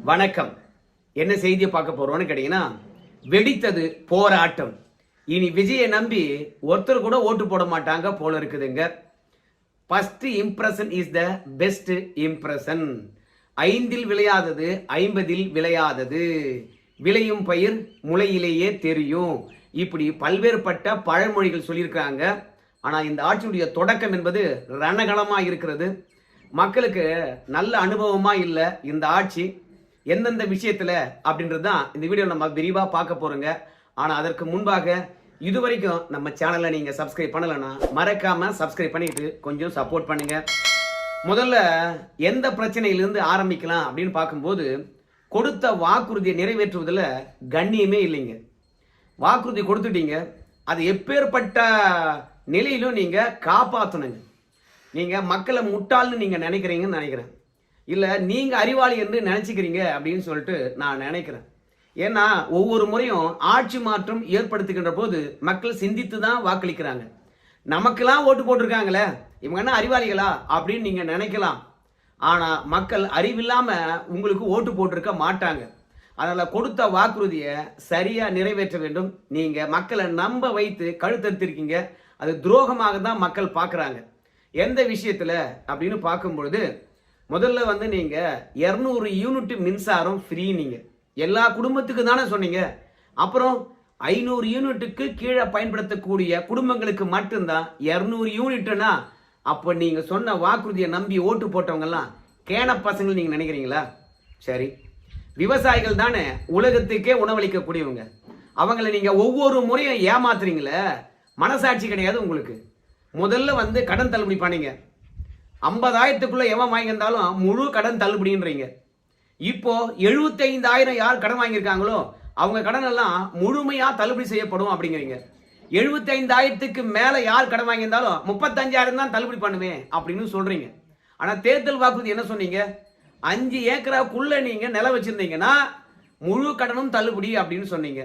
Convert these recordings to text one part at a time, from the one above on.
வணக்கம். என்ன செய்தியை பார்க்க போறோம்னு கேட்டீங்கன்னா, வெடித்தது போராட்டம். இனி விஜயை நம்பி ஒருத்தர் கூட ஓட்டு போட மாட்டாங்க போல இருக்குதுங்க. First impression is the best impression. 5இல் விளையாதது 50இல் விளையாதது. விளையும் பயிர் முளையிலேயே தெரியும். இப்படி பல்வேறுபட்ட பழமொழிகள் சொல்லியிருக்காங்க. ஆனா இந்த ஆட்சியுடைய தொடக்கம் என்பது ரணகலமா இருக்கிறது. மக்களுக்கு நல்ல அனுபவமா இல்லை இந்த ஆட்சி. எந்தெந்த விஷயத்துல அப்படின்றது தான் இந்த வீடியோ நம்ம விரிவா பார்க்க போறோங்க. ஆனா அதற்கு முன்பாக இதுவரைக்கும் நம்ம சேனலை நீங்க சப்ஸ்கிரைப் பண்ணலன்னா மறக்காம சப்ஸ்கிரைப் பண்ணிட்டு கொஞ்சம் சப்போர்ட் பண்ணுங்க. முதல்ல எந்த பிரச்சனையிலிருந்து ஆரம்பிக்கலாம் அப்படின்னு பார்க்கும்போது, கொடுத்த வாக்குறுதியை நிறைவேற்றுவதில் கண்ணியமே இல்லைங்க. வாக்குறுதி கொடுத்துட்டீங்க, அது எப்பேற்பட்ட நிலையிலும் நீங்க காப்பாற்றணுங்க. நீங்க மக்களை முட்டாள்னு நீங்க நினைக்கிறீங்கன்னு நினைக்கிறேன். இல்ல நீங்க அறிவாளி என்று நினைச்சுக்கிறீங்க அப்படின்னு சொல்லிட்டு நான் நினைக்கிறேன். ஏன்னா ஒவ்வொரு முறையும் ஆட்சி மாற்றம் ஏற்படுத்துகின்ற போது மக்கள் சிந்தித்து தான் வாக்களிக்கிறாங்க. நமக்கெல்லாம் ஓட்டு போட்டிருக்காங்களே, இவங்க என்ன அறிவாளிகளா அப்படின்னு நீங்க நினைக்கலாம். ஆனா மக்கள் அறிவில்லாம உங்களுக்கு ஓட்டு போட்டிருக்க மாட்டாங்க. அதனால கொடுத்த வாக்குறுதியை சரியா நிறைவேற்ற வேண்டும். நீங்க மக்களை நம்ப வைத்து கழுத்தெடுத்திருக்கீங்க. அது துரோகமாக தான் மக்கள் பார்க்கறாங்க. எந்த விஷயத்துல அப்படின்னு பார்க்கும்பொழுது, முதல்ல நீங்க 200 யூனிட் மின்சாரம் ஃப்ரீ. நீங்க எல்லா குடும்பத்துக்கு தானே சொன்னீங்க. அப்புறம் 500 யூனிட்டுக்கு கீழே பயன்படுத்தக்கூடிய குடும்பங்களுக்கு மட்டும்தான் 200 யூனிட்னா, அப்ப நீங்க சொன்ன வாக்குறுதியை நம்பி ஓட்டு போட்டவங்க எல்லாம் கேன பசங்க நீங்க நினைக்கிறீங்களா? சரி, விவசாயிகள் தானே உலகத்துக்கே உணவளிக்கக்கூடியவங்க. அவங்களை நீங்க ஒவ்வொரு முறையும் ஏமாத்துறீங்களே, மனசாட்சி கிடையாது உங்களுக்கு. முதல்ல கடன் தள்ளுபடி பண்ணீங்க. 50,000க்குள்ள எவன் வாங்கியிருந்தாலும் முழு கடன் தள்ளுபடின்றீங்க. இப்போ 75,000 யார் கடன் வாங்கியிருக்காங்களோ அவங்க கடன் எல்லாம் முழுமையா தள்ளுபடி செய்யப்படும் அப்படிங்கிறீங்க. 75,000க்கு மேல யார் கடன் வாங்கியிருந்தாலும் 35,000 தான் தள்ளுபடி பண்ணுவேன் அப்படின்னு சொல்றீங்க. ஆனா தேர்தல் வாக்குறுதி என்ன சொன்னீங்க? 5 ஏக்கராவுக்குள்ள நீங்க நிலம் வச்சிருந்தீங்கன்னா முழு கடனும் தள்ளுபடி அப்படின்னு சொன்னீங்க.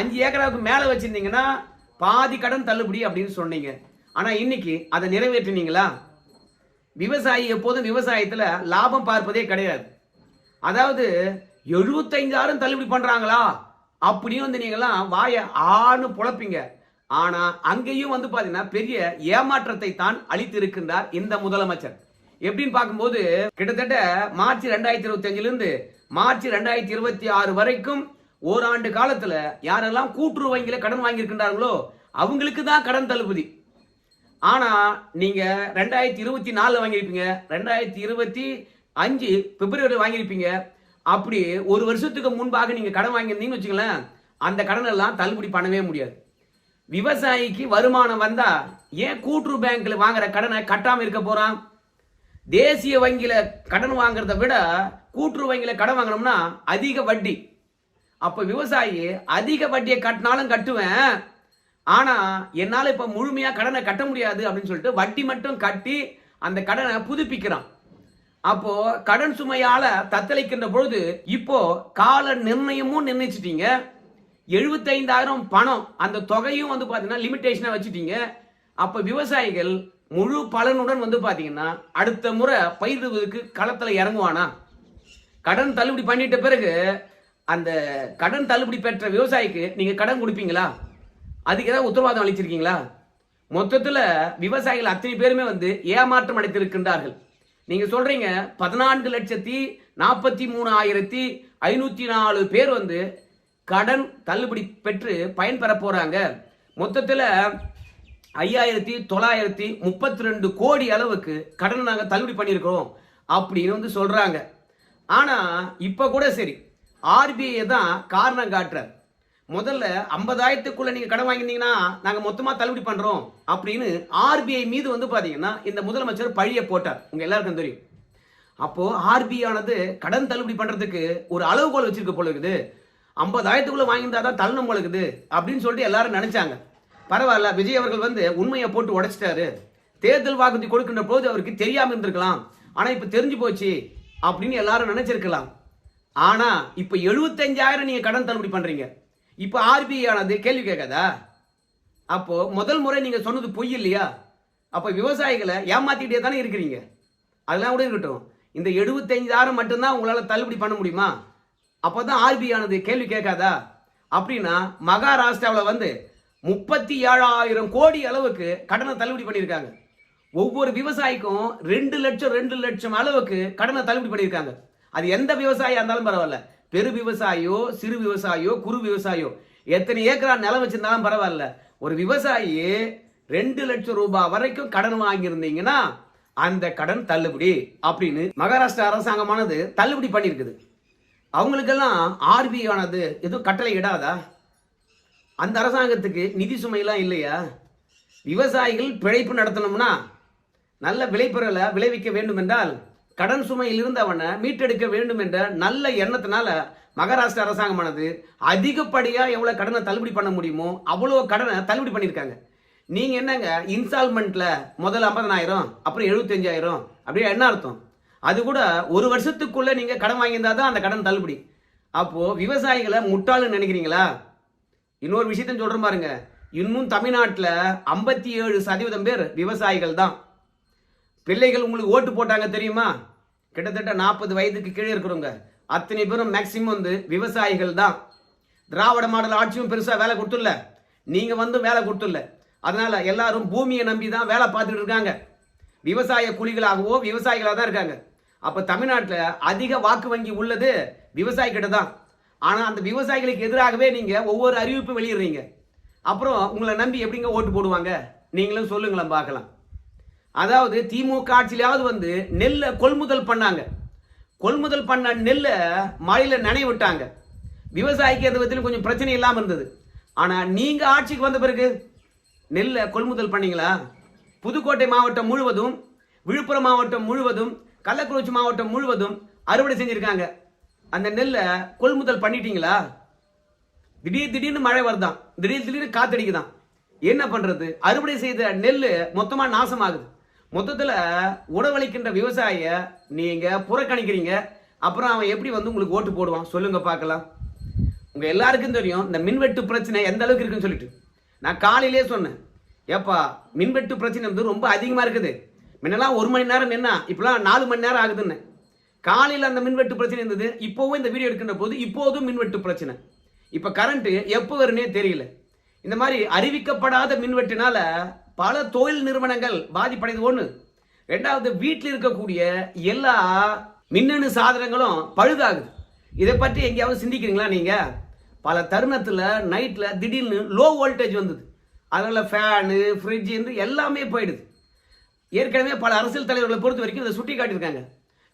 5 ஏக்கராவுக்கு மேல வச்சிருந்தீங்கன்னா பாதி கடன் தள்ளுபடி அப்படின்னு சொன்னீங்க. ஆனா இன்னைக்கு அதை நிறைவேற்றினீங்களா? விவசாயி எப்போதும் விவசாயத்துல லாபம் பார்ப்பதே கிடையாது. அதாவது 75,000 தள்ளுபடி பண்றாங்களா அப்படின்னு நீங்களாம் வாய ஆணு புழப்பீங்க. ஆனா அங்கேயும் பாத்தீங்கன்னா பெரிய ஏமாற்றத்தை தான் அளித்திருக்கின்றார் இந்த முதலமைச்சர். எப்படின்னு பார்க்கும்போது, கிட்டத்தட்ட மார்ச் 2025 இருந்து மார்ச் 2026 வரைக்கும் ஓராண்டு காலத்துல யாரெல்லாம் கூட்டுறவு வங்கியில கடன் வாங்கியிருக்கின்றார்களோ அவங்களுக்கு தான் கடன் தள்ளுபடி. ஆனா நீங்க 2024 வாங்கியிருப்பீங்க, 2025 பிப்ரவரி வாங்கியிருப்பீங்க. அப்படி ஒரு வருஷத்துக்கு முன்பாக நீங்க கடன் வாங்கியிருந்தீங்கன்னு வச்சுங்களேன், அந்த கடன் எல்லாம் தள்ளுபடி பண்ணவே முடியாது. விவசாயிக்கு வருமானம் வந்தா ஏன் கூட்டுறவு பேங்க்ல வாங்குற கடனை கட்டாம இருக்க போறான்? தேசிய வங்கியில கடன் வாங்குறத விட கூட்டுறவு வங்கியில கடன் வாங்கணும்னா அதிக வட்டி. அப்ப விவசாயி அதிக வட்டியை கட்டினாலும் கட்டுவேன், ஆனா என்னால இப்ப முழுமையா கடனை கட்ட முடியாது அப்படின்னு சொல்லிட்டு வட்டி மட்டும் கட்டி அந்த கடனை புதுப்பிக்கிறான். அப்போ கடன் சுமையால தத்தளிக்கின்ற பொழுது இப்போ கால நிர்ணயமும் நிர்ணயிச்சிட்டீங்க. 75,000 பணம் அந்த தொகையும் பாத்தீங்கன்னா லிமிடேஷனா வச்சுட்டீங்க. அப்ப விவசாயிகள் முழு பலனுடன் பாத்தீங்கன்னா அடுத்த முறை பயிரிடுவதற்கு களத்துல இறங்குவானா? கடன் தள்ளுபடி பண்ணிட்ட பிறகு அந்த கடன் தள்ளுபடி பெற்ற விவசாயிக்கு நீங்க கடன் கொடுப்பீங்களா? அதுக்கு ஏதாவது உத்தரவாதம் அளிச்சிருக்கீங்களா? மொத்தத்துல விவசாயிகள் அத்தனை பேருமே ஏமாற்றம் அடைத்திருக்கின்றார்கள். நீங்க சொல்றீங்க 14,43,504 பேர் கடன் தள்ளுபடி பெற்று பயன்பெற போறாங்க. மொத்தத்துல 5,932 கோடி அளவுக்கு கடன் நாங்க தள்ளுபடி பண்ணியிருக்கிறோம் அப்படின்னு சொல்றாங்க. ஆனா இப்ப கூட சரி, ஆர்பிஐ தான் காரணம் காட்டுறார். முதல்ல 50,000க்குள்ள நீங்க கடன் வாங்கியிருந்தீங்கன்னா நாங்க மொத்தமா தள்ளுபடி பண்றோம் அப்படின்னு ஆர்பிஐ மீது பாத்தீங்கன்னா இந்த முதலமைச்சர் பழிய போட்டார். உங்க எல்லாருக்கும் தெரியும். அப்போ ஆர்பிஐ ஆனது கடன் தள்ளுபடி பண்றதுக்கு ஒரு அளவுகோல் வச்சிருக்க போல இருக்குது. 50,000க்குள்ள வாங்கியிருந்தா தான் தள்ளணும் போல இருக்குது அப்படின்னு சொல்லிட்டு எல்லாரும் நினைச்சாங்க. பரவாயில்ல, விஜய் அவர்கள் உண்மையை போட்டு உடைச்சிட்டாரு. தேர்தல் வாக்குறுதி கொடுக்கின்ற போது அவருக்கு தெரியாம இருந்திருக்கலாம், ஆனா இப்ப தெரிஞ்சு போச்சு அப்படின்னு எல்லாரும் நினைச்சிருக்கலாம். ஆனா இப்ப 75,000 நீங்க கடன் தள்ளுபடி பண்றீங்க. இப்ப ஆர்பிஐ ஆனது கேள்வி கேட்காதா? அப்போ முதல் முறை நீங்க சொன்னது பொய் இல்லையா? அப்ப விவசாயிகளை ஏமாத்திட்டே தானே இருக்கிறீங்க. அதெல்லாம் கூட இருக்கட்டும். இந்த 75,000 மட்டும்தான் உங்களால தள்ளுபடி பண்ண முடியுமா? அப்பதான் ஆர்பிஐ ஆனது கேள்வி கேட்காதா? அப்படின்னா மகாராஷ்டிராவில் வந்து 37,000 கோடி அளவுக்கு கடனை தள்ளுபடி பண்ணியிருக்காங்க. ஒவ்வொரு விவசாயிக்கும் 2 லட்சம் அளவுக்கு கடனை தள்ளுபடி பண்ணியிருக்காங்க. அது எந்த விவசாயியா இருந்தாலும் பரவாயில்ல, பெரு விவசாயியோ சிறு விவசாயியோ குறு விவசாயியோ எத்தனை ஏக்கரா நிலம் வச்சிருந்தாலும் பரவாயில்ல, ஒரு விவசாயி 2 லட்சம் ரூபாய் வரைக்கும் கடன் வாங்கியிருந்தீங்கன்னா அந்த கடன் தள்ளுபடி அப்படின்னு மகாராஷ்டிரா அரசாங்கமானது தள்ளுபடி பண்ணியிருக்குது. அவங்களுக்கெல்லாம் ஆர்பிஐ ஆனது எதுவும் கட்டளை இடாதா? அந்த அரசாங்கத்துக்கு நிதி சுமையெல்லாம் இல்லையா? விவசாயிகள் பிழைப்பு நடத்தணும்னா நல்ல விளைபொருளை விளைவிக்க வேண்டும் என்றால் கடன் சுமையில் இருந்து அவனை மீட்டெடுக்க வேண்டும் என்ற நல்ல எண்ணத்தினால மகாராஷ்டிரா அரசாங்கமானது அதிகப்படியா எவ்வளவு கடனை தள்ளுபடி பண்ண முடியுமோ அவ்வளவு கடனை தள்ளுபடி பண்ணியிருக்காங்க. நீங்க என்னங்க இன்ஸ்டால்மெண்ட்ல முதல்ல 50,000 அப்புறம் 75,000 அப்படியே என்ன அர்த்தம்? அது கூட ஒரு வருஷத்துக்குள்ள நீங்க கடன் வாங்கியிருந்தா தான் அந்த கடன் தள்ளுபடி. அப்போ விவசாயிகளை முட்டாளு நினைக்கிறீங்களா? இன்னொரு விஷயத்த சொல்ற பாருங்க, இன்னும் தமிழ்நாட்டில் 57% பேர் விவசாயிகள் தான். பிள்ளைகள் உங்களுக்கு ஓட்டு போட்டாங்க தெரியுமா? கிட்டத்தட்ட 40 வயதுக்கு கீழே இருக்கிறவங்க அத்தனை பேரும் மேக்சிமம் வந்து விவசாயிகள் தான். திராவிட மாடல் ஆட்சியும் பெருசா வேலை கொடுத்துடல, நீங்க வந்து வேலை கொடுத்துடல. அதனால எல்லாரும் பூமியை நம்பி தான் வேலை பார்த்துட்டு இருக்காங்க. விவசாய கூலிகளாகவோ விவசாயிகளாக தான் இருக்காங்க. அப்ப தமிழ்நாட்டில் அதிக வாக்கு வங்கி உள்ளது விவசாயி கிட்ட தான். ஆனா அந்த விவசாயிகளுக்கு எதிராகவே நீங்க ஒவ்வொரு அறிவிப்பு வெளியிடுறீங்க. அப்புறம் உங்களை நம்பி எப்படிங்க ஓட்டு போடுவாங்க? நீங்களும் சொல்லுங்களேன் பார்க்கலாம். அதாவது திமுக ஆட்சியிலாவது வந்து நெல்லை கொள்முதல் பண்ணாங்க. கொள்முதல் பண்ண நெல்லை மழையில நனைய விட்டாங்க. விவசாயிக்கு எந்த விதத்திலும் கொஞ்சம் பிரச்சனை இல்லாமல் இருந்தது. ஆனா நீங்க ஆட்சிக்கு வந்த பிறகு நெல்லை கொள்முதல் பண்ணீங்களா? புதுக்கோட்டை மாவட்டம் முழுவதும், விழுப்புரம் மாவட்டம் முழுவதும், கள்ளக்குறிச்சி மாவட்டம் முழுவதும் அறுவடை செஞ்சிருக்காங்க. அந்த நெல்லை கொள்முதல் பண்ணிட்டீங்களா? திடீர்னு மழை வருதான், திடீர்னு காத்தடிக்குதான், என்ன பண்றது? அறுவடை செய்த நெல் மொத்தமா நாசமாகுது. மொத்தத்துல உணவளிக்கின்ற விவசாயிய நீங்க புறக்கணிக்கிறீங்க. அப்புறம் அவன் எப்படி வந்து உங்களுக்கு ஓட்டு போடுவான் சொல்லுங்க பார்க்கலாம். உங்க எல்லாருக்கும் தெரியும் இந்த மின்வெட்டு பிரச்சனை எந்த அளவுக்கு இருக்குன்னு சொல்லிட்டு. நான் காலையிலே சொன்னேன், ஏப்பா மின்வெட்டு பிரச்சனை வந்து ரொம்ப அதிகமா இருக்குது. முன்னெல்லாம் 1 மணி நேரம் நின்னா இப்பெல்லாம் 4 மணி நேரம் ஆகுதுன்னு. காலையில் அந்த மின்வெட்டு பிரச்சனை இருந்தது. இப்போவும் இந்த வீடியோ எடுக்கின்ற போது இப்போதும் மின்வெட்டு பிரச்சனை. இப்ப கரண்ட் எப்போ வருன்னே தெரியல. இந்த மாதிரி அறிவிக்கப்படாத மின்வெட்டினால பல தொழில் நிறுவனங்கள் பாதிப்படைது. ஒண்ணு. ரெண்டாவது, வீட்டில் இருக்கக்கூடிய எல்லா மின்னணு சாதனங்களும் பழுதாகுது. இதை பற்றி எங்கேயாவது சிந்திக்கிறீங்களா நீங்க? பல தருணத்துல நைட்ல திடீர்னு லோ வோல்டேஜ் வந்தது. அதனால ஃபேனு ஃப்ரிட்ஜ் எல்லாமே போயிடுது. ஏற்கனவே பல அரசியல் தலைவர்களை பொறுத்த வரைக்கும் இதை சுட்டி காட்டியிருக்காங்க.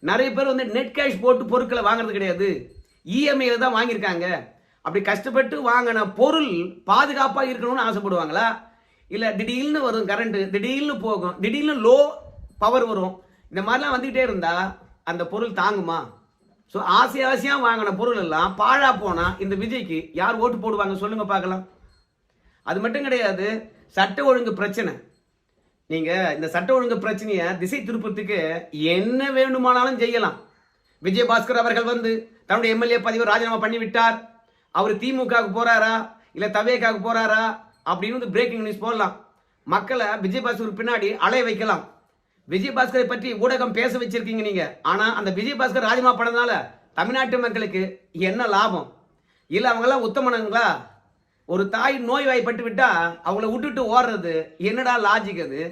நிறைய பேர் வந்து நெட் கேஷ் போட்டு பொருட்களை வாங்குறது கிடையாது, இஎம்ஐல தான் வாங்கியிருக்காங்க. அப்படி கஷ்டப்பட்டு வாங்கின பொருள் பாதுகாப்பா இருக்கணும்னு ஆசைப்படுவாங்களா? இல்ல திடீர்னு வரும் கரண்ட், திடீர்னு போகும், திடீர்னு லோ பவர் வரும், இந்த மாதிரிலாம் வந்துகிட்டே இருந்தா அந்த பொருள் தாங்குமா? ஸோ ஆசையா வாங்கின பொருள் எல்லாம் பாழா போனா இந்த விஜய்க்கு யார் ஓட்டு போடுவாங்க சொல்லுங்க பார்க்கலாம். அது மட்டும் கிடையாது, சட்ட ஒழுங்கு பிரச்சனை. நீங்க இந்த சட்ட ஒழுங்கு பிரச்சனையை திசை திருப்பத்துக்கு என்ன வேண்டுமானாலும் செய்யலாம். விஜயபாஸ்கர் அவர்கள் வந்து தன்னுடைய எம்எல்ஏ பதவியை ராஜினாமா பண்ணி விட்டார். அவர் திமுகவுக்கு போறாரா இல்ல தவேகாவுக்கு போறாரா அப்படின்னு பிரேக்கிங் நியூஸ் போடலாம். மக்களை விஜயபாஸ்கருக்கு பின்னாடி அலைய வைக்கலாம். விஜயபாஸ்கரை பற்றி ஊடகம் பேச வச்சிருக்கீங்க நீங்க. ஆனா அந்த விஜயபாஸ்கர் ராஜினாமா பண்ணதுனால தமிழ்நாட்டு மக்களுக்கு என்ன லாபம்? இல்ல அவங்கெல்லாம் உத்தமனங்களா? ஒரு தாய் நோய் வாய்ப்பட்டு விட்டா அவங்கள விட்டுட்டு ஓடுறது என்னடா லாஜிக் அது?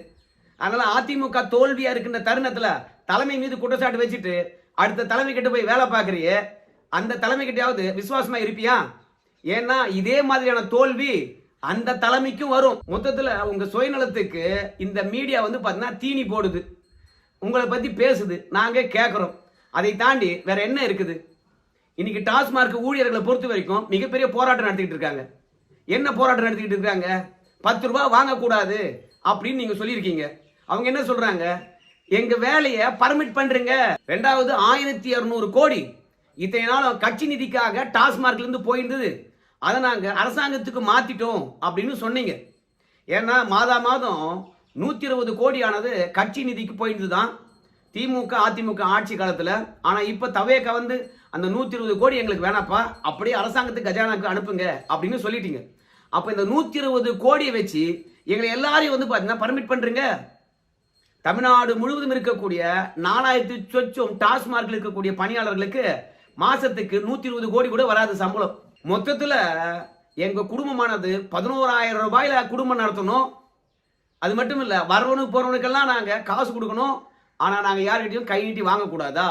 அதனால அதிமுக தோல்வியா இருக்கின்ற தருணத்துல தலைமை மீது குற்றச்சாட்டு வச்சுட்டு அடுத்த தலைமை கிட்ட போய் வேலை பார்க்கறியே, அந்த தலைமை கிட்டையாவது விசுவாசமா இருப்பியா? ஏன்னா இதே மாதிரியான தோல்வி அந்த தலைமைக்கும் வரும். மொத்தத்துல உங்க சுயநலத்துக்கு இந்த மீடியா வந்து பாத்தீங்கன்னா தீனி போடுது, உங்களை பத்தி பேசுது, நாங்க கேட்கிறோம். அதை தாண்டி வேற என்ன இருக்குது? இன்னைக்கு டாஸ்மார்க் ஊழியர்களை பொறுத்த வரைக்கும் மிகப்பெரிய போராட்டம் நடத்திக்கிட்டு இருக்காங்க. என்ன போராட்டம் நடத்திக்கிட்டு இருக்காங்க? 10 ரூபாய் வாங்கக்கூடாது அப்படின்னு நீங்க சொல்லியிருக்கீங்க. அவங்க என்ன சொல்றாங்க? எங்க வேலையை பர்மிட் பண்றீங்க. ரெண்டாவது 1200 கோடி இத்தனை நாள் கட்சி நிதிக்காக டாஸ்மார்க்ல இருந்து போயிருந்தது, அதை நாங்க அரசாங்கத்துக்கு மாத்திட்டோம் அப்படின்னு சொன்னீங்க. ஏன்னா மாதம் 120 கோடியானது கட்சி நிதிக்கு போயிருந்துதான் திமுக அதிமுக ஆட்சி காலத்துல. ஆனா இப்ப தவேக வந்து அந்த 120 கோடி எங்களுக்கு வேணாப்பா, அப்படியே அரசாங்கத்துக்கு கஜானாக்கு அனுப்புங்க அப்படின்னு சொல்லிட்டீங்க. அப்ப இந்த 120 கோடியை வச்சு எங்களை எல்லாரையும் வந்து பாத்தீங்கன்னா பர்மிட் பண்றீங்க. தமிழ்நாடு முழுவதும் இருக்கக்கூடிய 4000 சொச்சம் டாஸ்மார்க்ல இருக்கக்கூடிய பணியாளர்களுக்கு மாசத்துக்கு 120 கோடி கூட வராது சம்பளம். மொத்தத்துல எங்க குடும்பமானது 11,000 ரூபாயில குடும்பம் நடத்தணும். அது மட்டும் இல்ல, வரவனுக்கு போறவனுக்கெல்லாம் நாங்க காசு கொடுக்கணும். ஆனா நாங்க யார்கிட்டயும் கை நீட்டி வாங்க கூடாதா?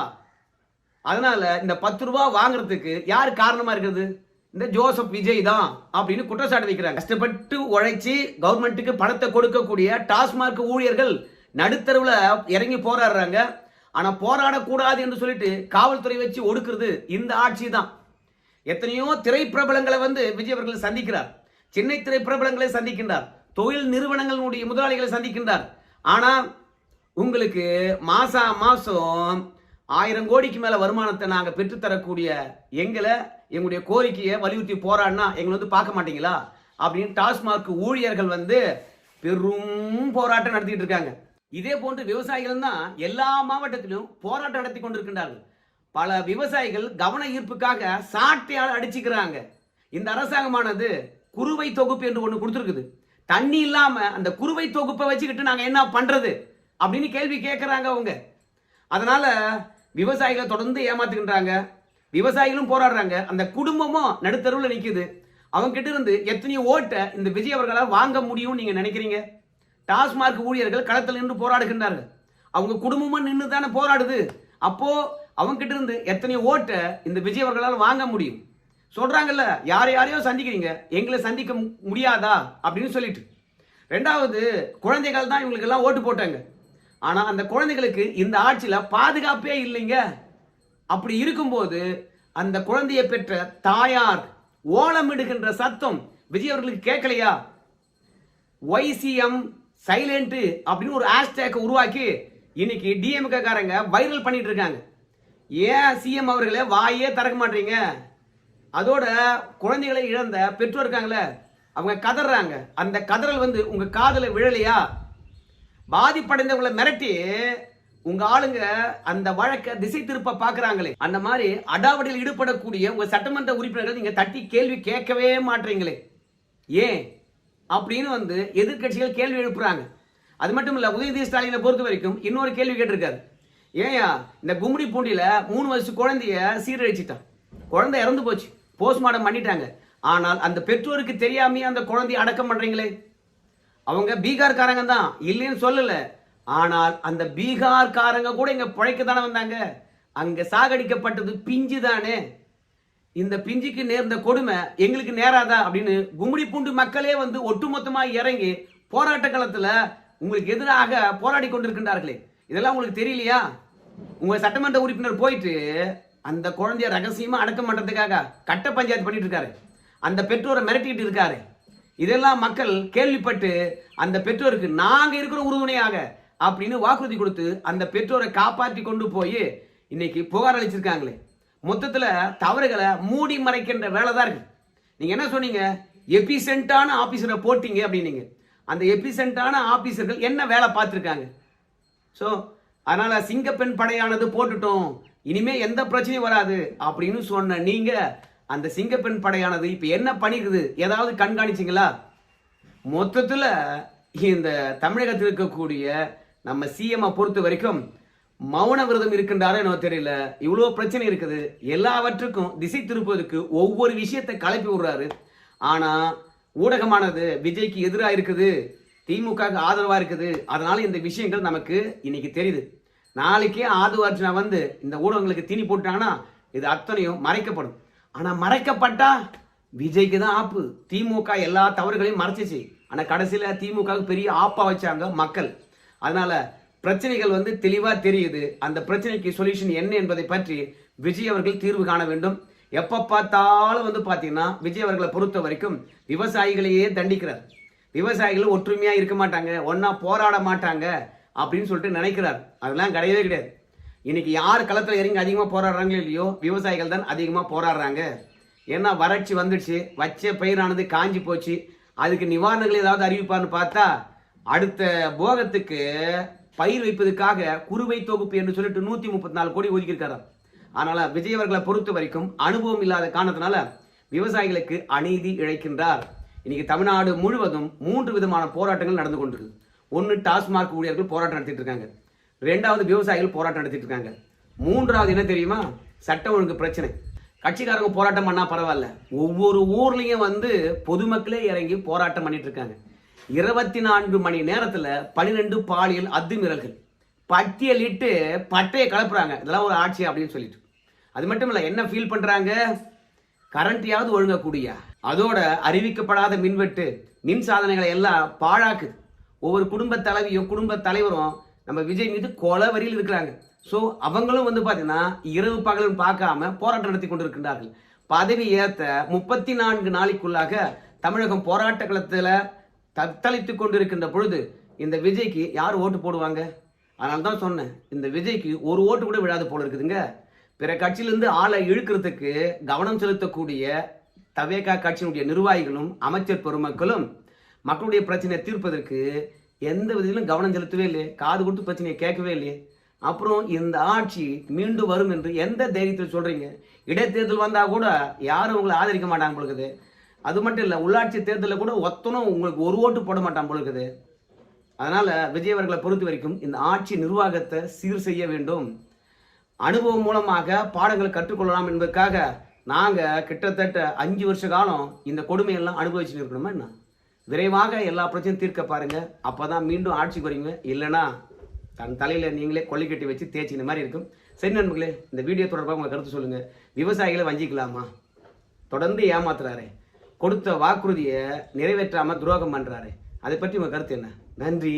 அதனால இந்த 10 ரூபாய் வாங்குறதுக்கு யார் காரணமா இருக்கிறது? இந்த ஜோசப் விஜய் தான் அப்படின்னு குற்றச்சாட்டு வைக்கிறாங்க. கஷ்டப்பட்டு உழைச்சி கவர்மெண்ட்டுக்கு பணத்தை கொடுக்கக்கூடிய டாஸ்மார்க் ஊழியர்கள் நடுத்தருவுல இறங்கி போராடுறாங்க. ஆனா போராடக்கூடாது என்று சொல்லிட்டு காவல்துறை வச்சு ஒடுக்குறது இந்த ஆட்சி தான். எத்தனையோ திரைப்பிரபலங்களை விஜய் அவர்கள் சந்திக்கிறார். சென்னை திரைப்பிரபலங்களை சந்திக்கின்றார். தொழில் நிறுவனங்களுடைய முதலாளிகளை சந்திக்கின்றார். ஆனா உங்களுக்கு மாசம் 1000 கோடிக்கு மேல வருமானத்தை நாங்க பெற்றுத்தரக்கூடிய எங்களுடைய கோரிக்கையை வலியுறுத்தி போராடினா எங்களை பார்க்க மாட்டீங்களா அப்படின்னு டாஸ்மார்க் ஊழியர்கள் பெரும் போராட்டம் நடத்திட்டு இருக்காங்க. இதே போன்று விவசாயிகள் தான் எல்லா மாவட்டத்திலும் போராட்டம் நடத்தி கொண்டிருக்கின்றார்கள். பல விவசாயிகள் கவன ஈர்ப்புக்காக சாட்டையால் அடிச்சுக்கிறாங்க. இந்த அரசாங்கமானது குறுவை தொகுப்பு என்று ஒன்று கொடுத்துருக்குது. தண்ணி இல்லாம அந்த குறுவை தொகுப்பை வச்சுக்கிட்டு நாங்க என்ன பண்றது அப்படின்னு கேள்வி கேட்கிறாங்க அவங்க. அதனால விவசாயிகளை தொடர்ந்து ஏமாத்துகின்றாங்க. விவசாயிகளும் போராடுறாங்க. அந்த குடும்பமும் நடுத்தருவில் நிக்குது. அவங்க கிட்ட இருந்து எத்தனையோ ஓட்டை இந்த விஜய் அவர்களால் வாங்க முடியும் நீங்க நினைக்கிறீங்க? டாஸ்மார்க் ஊழியர்கள் களத்தில் நின்று போராடுகின்றார்கள். அவங்க குடும்பமும் நின்று தானே போராடுது. அப்போ அவங்க கிட்ட இருந்து எத்தனையோ ஓட்டை இந்த விஜய் அவர்களால் வாங்க முடியும்? சொல்றாங்கல்ல, யாரையோ சந்திக்கிறீங்க, எங்களை சந்திக்க முடியாதா அப்படின்னு சொல்லிட்டு. ரெண்டாவது, குழந்தைகள் தான் இவங்களுக்கு எல்லாம் ஓட்டு போட்டாங்க. ஆனா அந்த குழந்தைகளுக்கு இந்த ஆட்சியில பாதுகாப்பே இல்லைங்க. அப்படி இருக்கும்போது அந்த குழந்தையை பெற்ற தாயார் ஓலமிடுகின்ற சத்தம் விஜய் அவர்களுக்கு கேட்கலையா? YCM சைலண்ட் அப்படின்னு ஒரு ஹேஷ்டேக் உருவாக்கி இன்னைக்கு டிஎம்கே காரங்க வைரல் பண்ணிட்டு இருக்காங்க. ஏன் சிஎம் அவர்களே வாயே திறக்க மாட்டீங்க? அதோட குழந்தைகளை இழந்த பெற்றோர் இருக்காங்களே, அவங்க கதறாங்க. அந்த கதறல் உங்க காதல விழலையா? பாதிப்படைந்தவங்களை மிரட்டி உங்க ஆளுங்க அந்த வழக்கை திசை திருப்ப பாக்குறாங்களே. அந்த மாதிரி அடாவடியில் ஈடுபடக்கூடிய உங்க சட்டமன்ற உறுப்பினர்கள் நீங்க தட்டி கேள்வி கேட்கவே மாட்டீங்களே, ஏன் அப்படின்னு எதிர்கட்சிகள் கேள்வி எழுப்புறாங்க. அது மட்டும் இல்ல, உதயநிதி ஸ்டாலினை பொறுத்த வரைக்கும் இன்னொரு கேள்வி கேட்டிருக்காரு. ஏயா இந்த கும்மிடி பூண்டியில 3 வயசு குழந்தைய சீரழிச்சிட்டான். குழந்தை இறந்து போச்சு, போஸ்ட்மார்ட்டம் பண்ணிட்டாங்க. ஆனால் அந்த பெற்றோருக்கு தெரியாமே அந்த குழந்தைய அடக்கம் பண்றீங்களே. அவங்க பீகார்காரங்க தான், இல்லைன்னு சொல்லல. ஆனால் அந்த பீகார்காரங்க கூட இங்க பிழைக்க தானே வந்தாங்க. அங்க சாகடிக்கப்பட்டது பிஞ்சு தானே. இந்த பிஞ்சுக்கு நேர்ந்த கொடுமை எங்களுக்கு நேராதா அப்படின்னு கும்மிடி பூண்டு மக்களே ஒட்டுமொத்தமா இறங்கி போராட்ட காலத்துல உங்களுக்கு எதிராக போராடி கொண்டிருக்கின்றார்களே. இதெல்லாம் உங்களுக்கு தெரியலையா? உங்க சட்டமன்ற உறுப்பினர் போயிட்டு அந்த குழந்தைய ரகசியமா அடக்கம் பண்றதுக்காக கட்ட பஞ்சாயத்து பண்ணிட்டு இருக்காரு. அந்த பெற்றோரை மிரட்டிட்டு இருக்காரு. இதெல்லாம் மக்கள் கேள்விப்பட்டு அந்த பெற்றோருக்கு நாங்க இருக்கிற உறுதுணையாக அப்படின்னு வாக்குறுதி கொடுத்து அந்த பெற்றோரை காப்பாற்றி கொண்டு போய் இன்னைக்கு புகார் அளிச்சிருக்காங்களே. மொத்தத்துல தவறுகளை மூடி மறைக்கின்ற வேலை தான் இருக்கு. நீங்க என்ன சொன்னீங்க? எபிசென்டான ஆபீசரை போட்டீங்க அப்படின்னீங்க. அந்த எபிசென்டான ஆபீசர்கள் என்ன வேலை பார்த்திருக்காங்க? ஸோ அதனால சிங்கப்பெண் படையானது போட்டுட்டோம், இனிமே எந்த பிரச்சனையும் வராது அப்படின்னு சொன்ன நீங்க அந்த சிங்கப்பெண் படையானது இப்ப என்ன பண்ணிருக்குது ஏதாவது கண்காணிச்சிங்களா? மொத்தத்துல இந்த தமிழகத்தில் இருக்கக்கூடிய நம்ம சிஎம் பொறுத்த வரைக்கும் மௌன விரதம் இருக்கின்றாரோ என்னவோ தெரியல. இவ்வளவு பிரச்சனை இருக்குது, எல்லாவற்றுக்கும் திசை திருப்பதற்கு ஒவ்வொரு விஷயத்தை கலப்பி விடுறாரு. ஆனா ஊடகமானது விஜய்க்கு எதிராக இருக்குது, திமுக ஆதரவா இருக்குது. அதனால இந்த விஷயங்கள் நமக்கு இன்னைக்கு தெரியுது. நாளைக்கே ஆதரவாச்சுனா இந்த ஊடகங்களுக்கு தீனி போட்டாங்கன்னா இது அத்தனையும் மறைக்கப்படும். ஆனா மறைக்கப்பட்டா விஜய்க்கு தான் ஆப்பு. திமுக எல்லா தவறுகளையும் மறைச்சிச்சு. ஆனா கடைசியில திமுக பெரிய ஆப்பா வச்சாங்க மக்கள். அதனால பிரச்சனைகள் தெளிவா தெரியுது. அந்த பிரச்சனைக்கு சொல்யூஷன் என்ன என்பதை பற்றி விஜய் அவர்கள் தீர்வு காண வேண்டும். எப்ப பார்த்தாலும் பாத்தீங்கன்னா விஜய் அவர்களை பொறுத்த வரைக்கும் விவசாயிகளையே தண்டிக்கிறார். விவசாயிகள் ஒற்றுமையா இருக்க மாட்டாங்க, ஒன்னா போராட மாட்டாங்க அப்படின்னு சொல்லிட்டு நினைக்கிறார். அதெல்லாம் கிடையவே கிடையாது. இன்னைக்கு யார் களத்துல இறங்கி அதிகமா போராடுறாங்களோ இல்லையோ, விவசாயிகள் தான் அதிகமா போராடுறாங்க. ஏன்னா வறட்சி வந்துடுச்சு, வச்ச பயிரானது காஞ்சி போச்சு. அதுக்கு நிவாரணங்கள் ஏதாவது அறிவிப்பார்னு பார்த்தா அடுத்த போகத்துக்கு பயிர் வைப்பதற்காக குறுவை தொகுப்பு என்று சொல்லிட்டு 134 கோடி ஒதுக்கியிருக்காரு. அதனால விஜய் அவர்களை பொறுத்த வரைக்கும் அனுபவம் இல்லாத காரணத்தினால விவசாயிகளுக்கு அநீதி இழைக்கின்றார். இன்னைக்கு தமிழ்நாடு முழுவதும் 3 விதமான போராட்டங்கள் நடந்து கொண்டிருக்கு. ஒன்று டாஸ்மாக் ஊழியர்கள் போராட்டம் நடத்திட்டு இருக்காங்க, ரெண்டாவது விவசாயிகள் போராட்டம் நடத்திட்டு இருக்காங்க, மூன்றாவது என்ன தெரியுமா, சட்ட ஒழுங்கு பிரச்சனை. கட்சிக்காரங்க போராட்டம் பண்ணா பரவாயில்ல, ஒவ்வொரு ஊர்லயும் வந்து பொதுமக்களே இறங்கி போராட்டம் பண்ணிட்டு இருக்காங்க. 24 மணி நேரத்துல 12 பாலியல் அத்துமீறல்கள் பட்டியலிட்டு பட்டையை கலப்புறாங்க. இதெல்லாம் ஒரு ஆட்சி அப்படின்னு சொல்லிட்டு. அது மட்டும் இல்ல, என்ன ஃபீல் பண்றாங்க, கரண்ட்யாவது ஒழுங்கக்கூடிய, அதோட அறிவிக்கப்படாத மின்வெட்டு மின் சாதனைகளை எல்லாம் பாழாக்குது. ஒவ்வொரு குடும்ப தலைவியும் குடும்ப தலைவரும் நம்ம விஜய் மீது கொலை வரியில் இருக்கிறாங்க. ஸோ அவங்களும் வந்து பார்த்தீங்கன்னா இரவு பகலும் பார்க்காம போராட்டம் நடத்தி கொண்டிருக்கின்றார்கள். பதவி ஏற்ற 34 நாளைக்குள்ளாக தமிழகம் போராட்ட களத்தில் தத்தளித்து கொண்டிருக்கின்ற பொழுது இந்த விஜய்க்கு யார் ஓட்டு போடுவாங்க? அதனால தான் சொன்னேன், இந்த விஜய்க்கு ஒரு ஓட்டு கூட விழாது போல இருக்குதுங்க. பிற கட்சியிலிருந்து ஆளை இழுக்கிறதுக்கு கவனம் செலுத்தக்கூடிய தவேகா கட்சியினுடைய நிர்வாகிகளும் அமைச்சர் பெருமக்களும் மக்களுடைய பிரச்சனையை தீர்ப்பதற்கு எந்த விதத்திலும் கவனம் செலுத்தவே இல்லையே, காது கொடுத்து பிரச்சனையை கேட்கவே இல்லையே. அப்புறம் இந்த ஆட்சி மீண்டும் வரும் என்று எந்த தைரியத்தில் சொல்றீங்க? இடைத்தேர்தல் வந்தா கூட யாரும் உங்களை ஆதரிக்க மாட்டாங்க பொழுது. அது மட்டும் இல்லை, உள்ளாட்சி தேர்தலில் கூட ஒத்தனும் உங்களுக்கு ஒரு ஓட்டு போட மாட்டான் பொழுது. அதனால விஜய் அவர்களை பொறுத்த வரைக்கும் இந்த ஆட்சி நிர்வாகத்தை சீர் செய்ய வேண்டும். அனுபவம் மூலமாக பாடங்களை கற்றுக்கொள்ளலாம் என்பதற்காக நாங்க கிட்டத்தட்ட 5 வருஷ காலம் இந்த கொடுமையெல்லாம் அனுபவிச்சுட்டு இருக்கணுமா என்ன? விரைவாக எல்லா பிரச்சனையும் தீர்க்க பாருங்க, அப்பதான் மீண்டும் ஆட்சிக்கு வரீங்க. இல்லைன்னா தன் தலையில நீங்களே கொள்ளை கட்டி வச்சு தேய்ச்சின மாதிரி இருக்கும். சரி நண்பர்களே, இந்த வீடியோ தொடர்பாக உங்க கருத்து சொல்லுங்க. விவசாயிகளை வஞ்சிக்கலாமா? தொடர்ந்து ஏமாத்துறாரு, கொடுத்த வாக்குறுதியை நிறைவேற்றாம துரோகம் பண்றாரு, அதை பற்றி உங்க கருத்து என்ன? நன்றி.